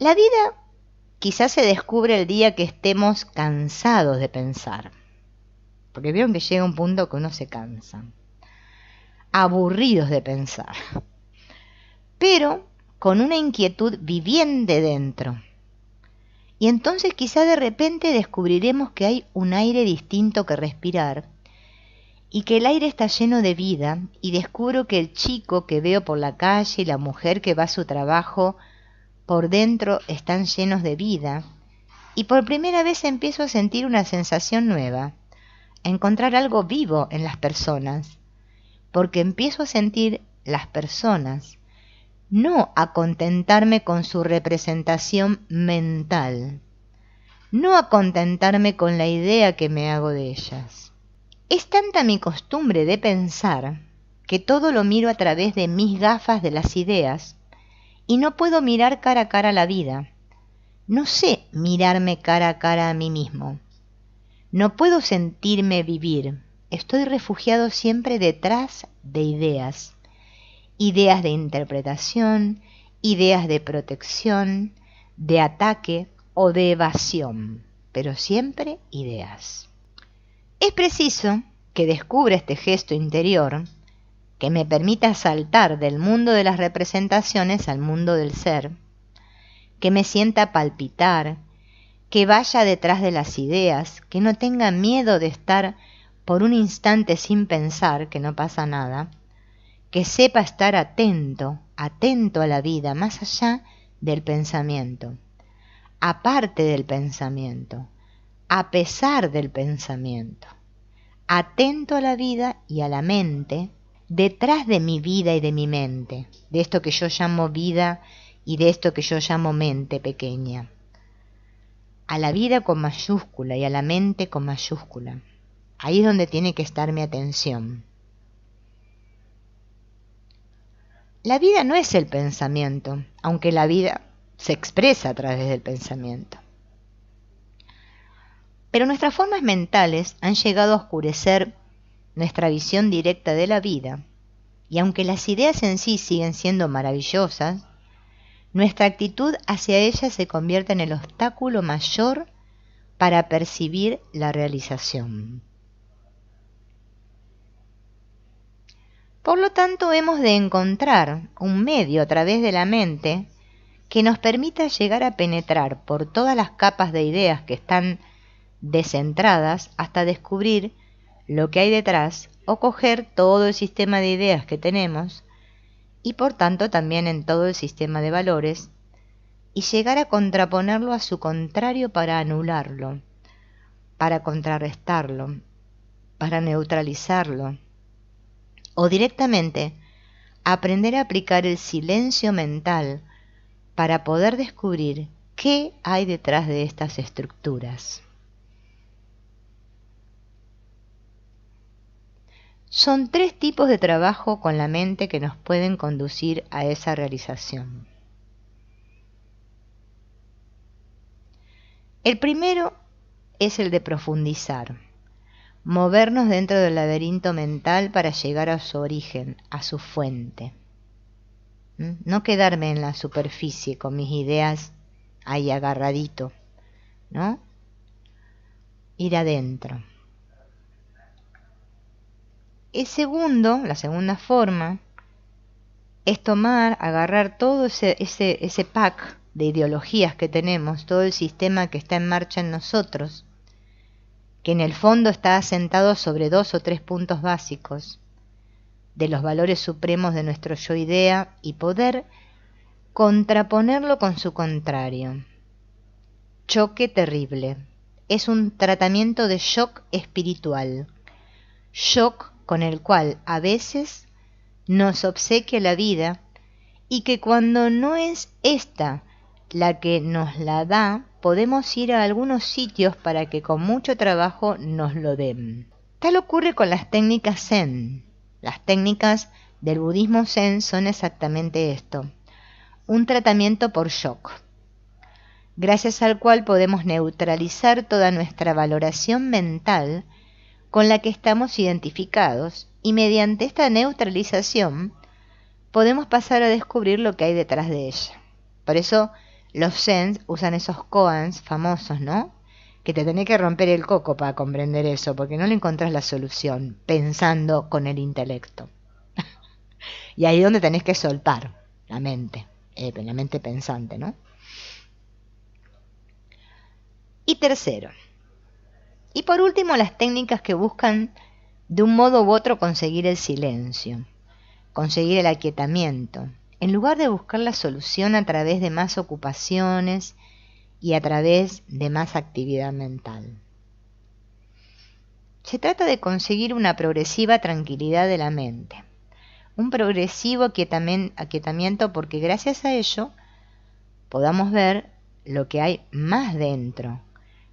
La vida quizás se descubre el día que estemos cansados de pensar, porque vieron que llega un punto que uno se cansa, aburridos de pensar, pero con una inquietud viviente dentro. Y entonces quizá de repente descubriremos que hay un aire distinto que respirar y que el aire está lleno de vida, y descubro que el chico que veo por la calle y la mujer que va a su trabajo por dentro están llenos de vida, y por primera vez empiezo a sentir una sensación nueva, a encontrar algo vivo en las personas, porque empiezo a sentir las personas, no a contentarme con su representación mental, no a contentarme con la idea que me hago de ellas. Es tanta mi costumbre de pensar que todo lo miro a través de mis gafas de las ideas y no puedo mirar cara a cara la vida. No sé mirarme cara a cara a mí mismo. No puedo sentirme vivir. Estoy refugiado siempre detrás de ideas. Ideas de interpretación, ideas de protección, de ataque o de evasión, pero siempre ideas. Es preciso que descubra este gesto interior que me permita saltar del mundo de las representaciones al mundo del ser, que me sienta palpitar, que vaya detrás de las ideas, que no tenga miedo de estar por un instante sin pensar, que no pasa nada, que sepa estar atento a la vida, más allá del pensamiento, aparte del pensamiento, a pesar del pensamiento, atento a la vida y a la mente, detrás de mi vida y de mi mente, de esto que yo llamo vida y de esto que yo llamo mente pequeña. A la vida con mayúscula y a la mente con mayúscula. Ahí es donde tiene que estar mi atención. La vida no es el pensamiento, aunque la vida se expresa a través del pensamiento. Pero nuestras formas mentales han llegado a oscurecer nuestra visión directa de la vida, y aunque las ideas en sí siguen siendo maravillosas, nuestra actitud hacia ellas se convierte en el obstáculo mayor para percibir la realización. Por lo tanto, hemos de encontrar un medio a través de la mente que nos permita llegar a penetrar por todas las capas de ideas que están descentradas hasta descubrir lo que hay detrás o coger todo el sistema de ideas que tenemos y por tanto también en todo el sistema de valores y llegar a contraponerlo a su contrario para anularlo, para contrarrestarlo, para neutralizarlo, o directamente aprender a aplicar el silencio mental para poder descubrir qué hay detrás de estas estructuras. Son 3 tipos de trabajo con la mente que nos pueden conducir a esa realización. El primero es el de profundizar, movernos dentro del laberinto mental para llegar a su origen, a su fuente. No quedarme en la superficie con mis ideas ahí agarradito, ¿no? Ir adentro. El segundo, la segunda forma, es agarrar todo ese pack de ideologías que tenemos, todo el sistema que está en marcha en nosotros, que en el fondo está asentado sobre 2 o 3 puntos básicos de los valores supremos de nuestro yo-idea y poder contraponerlo con su contrario. Choque terrible. Es un tratamiento de shock espiritual. Shock con el cual a veces nos obsequia la vida y que cuando no es esta la que nos la da, podemos ir a algunos sitios para que con mucho trabajo nos lo den. Tal ocurre con las técnicas Zen. Las técnicas del budismo Zen son exactamente esto, un tratamiento por shock, gracias al cual podemos neutralizar toda nuestra valoración mental con la que estamos identificados y mediante esta neutralización podemos pasar a descubrir lo que hay detrás de ella. Por eso Los Zens usan esos koans famosos, ¿no? Que te tenés que romper el coco para comprender eso, porque no le encontrás la solución pensando con el intelecto. Y ahí es donde tenés que soltar la mente pensante, ¿no? Y tercero, y por último, las técnicas que buscan de un modo u otro conseguir el silencio, conseguir el aquietamiento, en lugar de buscar la solución a través de más ocupaciones y a través de más actividad mental. Se trata de conseguir una progresiva tranquilidad de la mente, un progresivo aquietamiento, porque gracias a ello podamos ver lo que hay más dentro,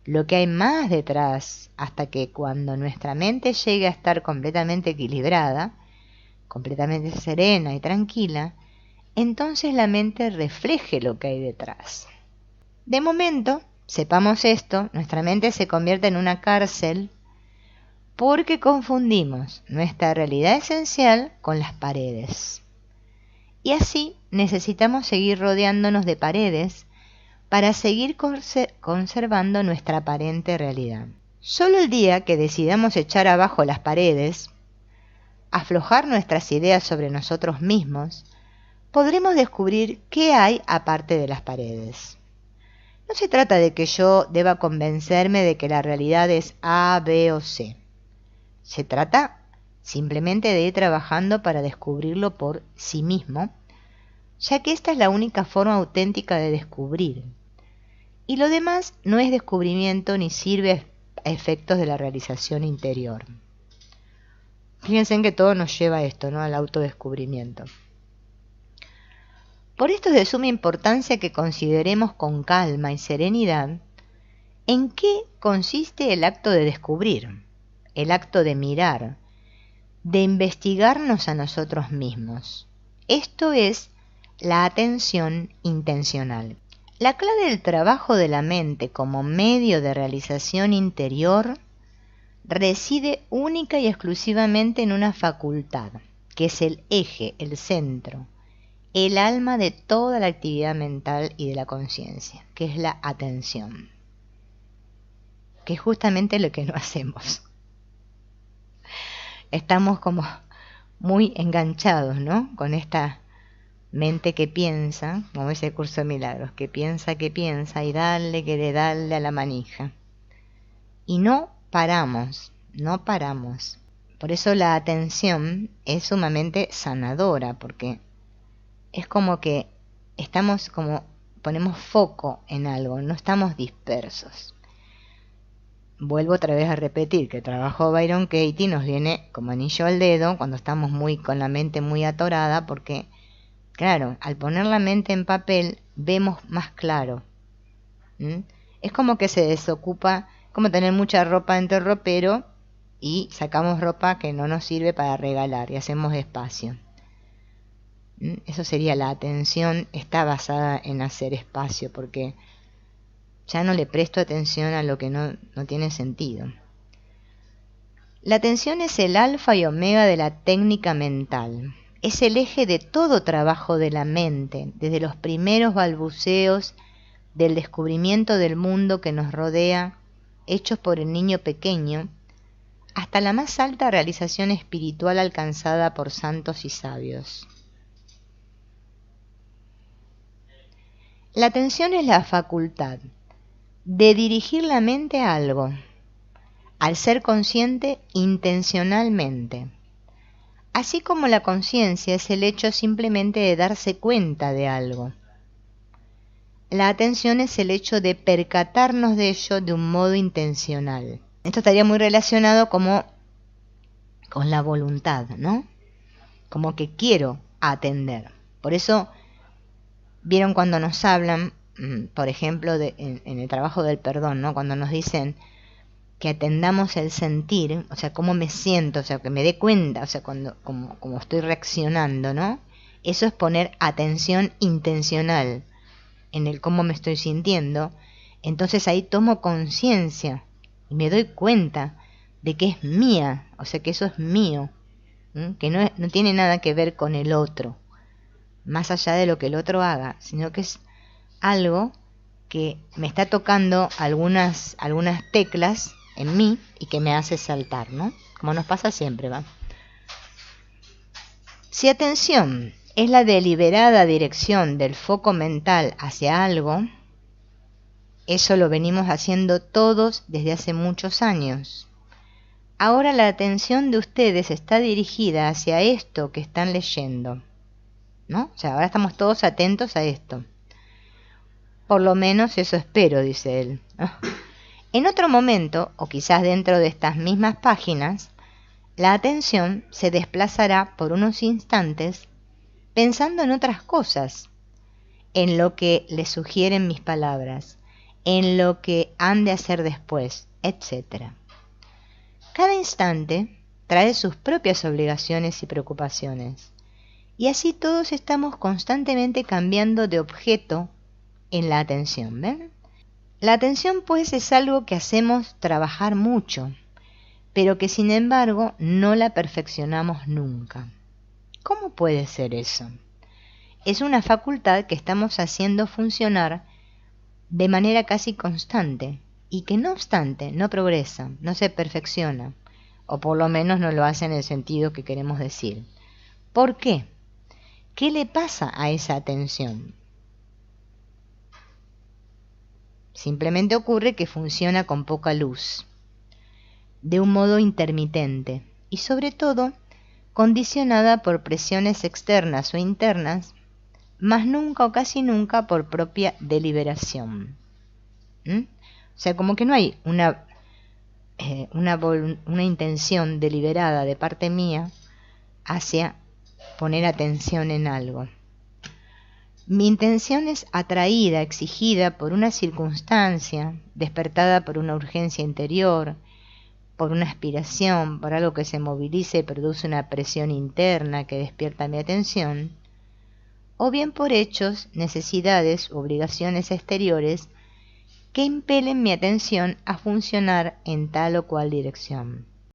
lo que hay más detrás, hasta que cuando nuestra mente llegue a estar completamente equilibrada, completamente serena y tranquila, entonces la mente refleje lo que hay detrás. De momento, sepamos esto, nuestra mente se convierte en una cárcel porque confundimos nuestra realidad esencial con las paredes. Y así necesitamos seguir rodeándonos de paredes para seguir conservando nuestra aparente realidad. Solo el día que decidamos echar abajo las paredes, aflojar nuestras ideas sobre nosotros mismos, podremos descubrir qué hay aparte de las paredes. No se trata de que yo deba convencerme de que la realidad es A, B o C. Se trata simplemente de ir trabajando para descubrirlo por sí mismo, ya que esta es la única forma auténtica de descubrir. Y lo demás no es descubrimiento ni sirve a efectos de la realización interior. Fíjense en que todo nos lleva a esto, ¿no? Al autodescubrimiento. Por esto es de suma importancia que consideremos con calma y serenidad en qué consiste el acto de descubrir, el acto de mirar, de investigarnos a nosotros mismos. Esto es la atención intencional. La clave del trabajo de la mente como medio de realización interior reside única y exclusivamente en una facultad, que es el eje, el centro, el alma de toda la actividad mental y de la conciencia, que es la atención, que es justamente lo que no hacemos. Estamos como muy enganchados, ¿no? Con esta mente que piensa, como ese curso de milagros, que piensa y dale, que darle a la manija. Y no paramos. Por eso la atención es sumamente sanadora, porque es como que ponemos foco en algo, no estamos dispersos. Vuelvo otra vez a repetir que el trabajo de Byron Katie nos viene como anillo al dedo cuando estamos con la mente muy atorada, porque claro, al poner la mente en papel vemos más claro. Es como que se desocupa, como tener mucha ropa en el ropero y sacamos ropa que no nos sirve para regalar y hacemos espacio. Eso sería la atención, está basada en hacer espacio, porque ya no le presto atención a lo que no tiene sentido. La atención es el alfa y omega de la técnica mental. Es el eje de todo trabajo de la mente, desde los primeros balbuceos del descubrimiento del mundo que nos rodea, hechos por el niño pequeño, hasta la más alta realización espiritual alcanzada por santos y sabios. La atención es la facultad de dirigir la mente a algo, al ser consciente intencionalmente. Así como la conciencia es el hecho simplemente de darse cuenta de algo. La atención es el hecho de percatarnos de ello de un modo intencional. Esto estaría muy relacionado como con la voluntad, ¿no? Como que quiero atender. Por eso, vieron cuando nos hablan, por ejemplo, en el trabajo del perdón, ¿no? Cuando nos dicen que atendamos el sentir, o sea, cómo me siento, o sea, que me dé cuenta, o sea, como estoy reaccionando, ¿no? Eso es poner atención intencional en el cómo me estoy sintiendo. Entonces ahí tomo conciencia y me doy cuenta de que es mía, o sea, que eso es mío, que no tiene nada que ver con el otro, más allá de lo que el otro haga, sino que es algo que me está tocando algunas teclas en mí y que me hace saltar, ¿no? Como nos pasa siempre, ¿va? Si atención es la deliberada dirección del foco mental hacia algo, eso lo venimos haciendo todos desde hace muchos años. Ahora la atención de ustedes está dirigida hacia esto que están leyendo, ¿no? O sea, ahora estamos todos atentos a esto. Por lo menos eso espero, dice él. En otro momento, o quizás dentro de estas mismas páginas, la atención se desplazará por unos instantes pensando en otras cosas, en lo que le sugieren mis palabras, en lo que han de hacer después, etc. Cada instante trae sus propias obligaciones y preocupaciones, y así todos estamos constantemente cambiando de objeto en la atención, ¿ven? La atención, pues, es algo que hacemos trabajar mucho, pero que sin embargo no la perfeccionamos nunca. ¿Cómo puede ser eso? Es una facultad que estamos haciendo funcionar de manera casi constante y que no obstante no progresa, no se perfecciona, o por lo menos no lo hace en el sentido que queremos decir. ¿Por qué? ¿Qué le pasa a esa atención? Simplemente ocurre que funciona con poca luz, de un modo intermitente y sobre todo condicionada por presiones externas o internas, más nunca o casi nunca por propia deliberación. O sea, como que no hay una intención deliberada de parte mía hacia poner atención en algo. Mi intención es atraída, exigida por una circunstancia, despertada por una urgencia interior, por una aspiración, por algo que se moviliza y produce una presión interna que despierta mi atención, o bien por hechos, necesidades u obligaciones exteriores que impelen mi atención a funcionar en tal o cual dirección.